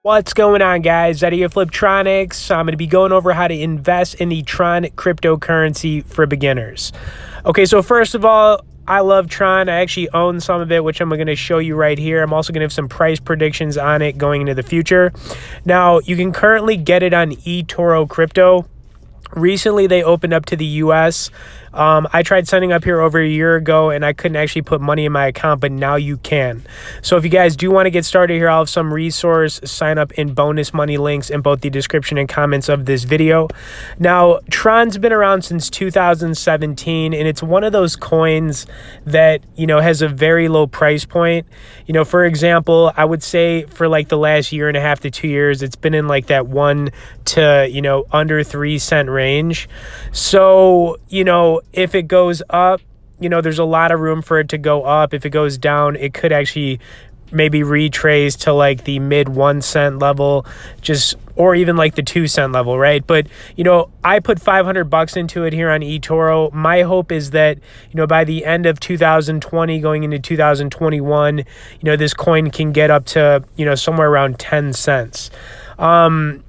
What's going on, guys? Out of your Fliptroniks. I'm going to be going over how to invest in the Tron cryptocurrency for beginners. Okay, so first of all, I love Tron. I actually own some of it, which I'm going to show you right here. I'm also going to have some price predictions on it going into the future. Now, you can currently get it on eToro Crypto. Recently, they opened up to the U.S. I tried signing up here over a year ago, and I couldn't actually put money in my account, but now you can. So if you guys do want to get started here, I'll have some resource sign up and bonus money links in both the description and comments of this video. Now, Tron's been around since 2017, and it's one of those coins that, has a very low price point. For example, I would say for like the last year and a half to 2 years, it's been in like that 1 to, under 3 cent range. So, if it goes up, there's a lot of room for it to go up. If it goes down, it could actually maybe retrace to like the mid 1 cent level, or even like the 2 cent level, right? But, I put $500 into it here on eToro. My hope is that, by the end of 2020 going into 2021, this coin can get up to, somewhere around 10 cents. And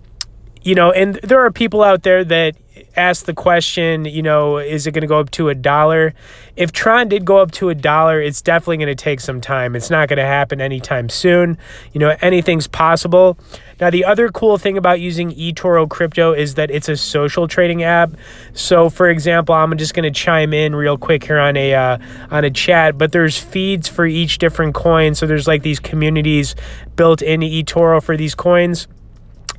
there are people out there that ask the question, is it going to go up to $1? If Tron did go up to $1, it's definitely going to take some time. It's not going to happen anytime soon. Anything's possible. Now, the other cool thing about using eToro Crypto is that it's a social trading app. So, for example, I'm just going to chime in real quick here on a chat, but there's feeds for each different coin. So there's like these communities built into eToro for these coins.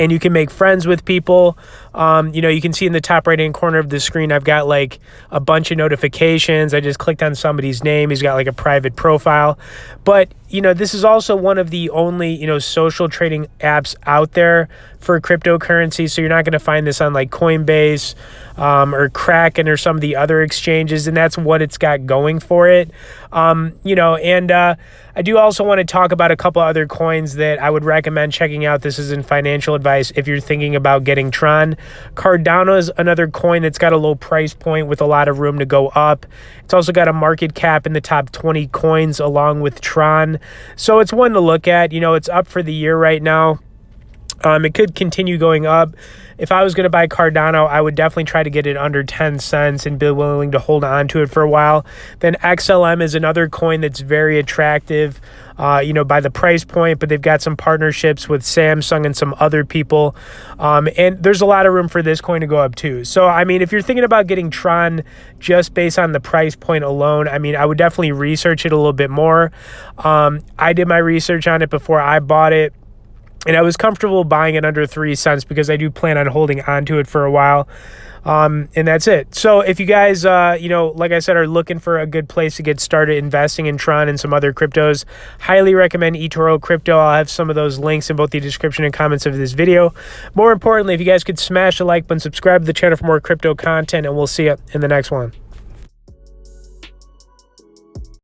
And you can make friends with people. You can see in the top right-hand corner of the screen, I've got like a bunch of notifications. I just clicked on somebody's name. He's got like a private profile. But, this is also one of the only, social trading apps out there for cryptocurrency. So you're not going to find this on like Coinbase or Kraken or some of the other exchanges. And that's what it's got going for it. I do also want to talk about a couple other coins that I would recommend checking out. This isn't financial advice if you're thinking about getting Tron. Cardano is another coin that's got a low price point with a lot of room to go up. It's also got a market cap in the top 20 coins along with Tron. So it's one to look at. It's up for the year right now. It could continue going up. If I was going to buy Cardano, I would definitely try to get it under 10 cents and be willing to hold on to it for a while. Then XLM is another coin that's very attractive, by the price point, but they've got some partnerships with Samsung and some other people. And there's a lot of room for this coin to go up too. So, if you're thinking about getting Tron just based on the price point alone, I would definitely research it a little bit more. I did my research on it before I bought it. And I was comfortable buying it under 3 cents because I do plan on holding on to it for a while. And that's it. So if you guys, like I said, are looking for a good place to get started investing in Tron and some other cryptos, highly recommend eToro Crypto. I'll have some of those links in both the description and comments of this video. More importantly, if you guys could smash the like button, subscribe to the channel for more crypto content, and we'll see you in the next one.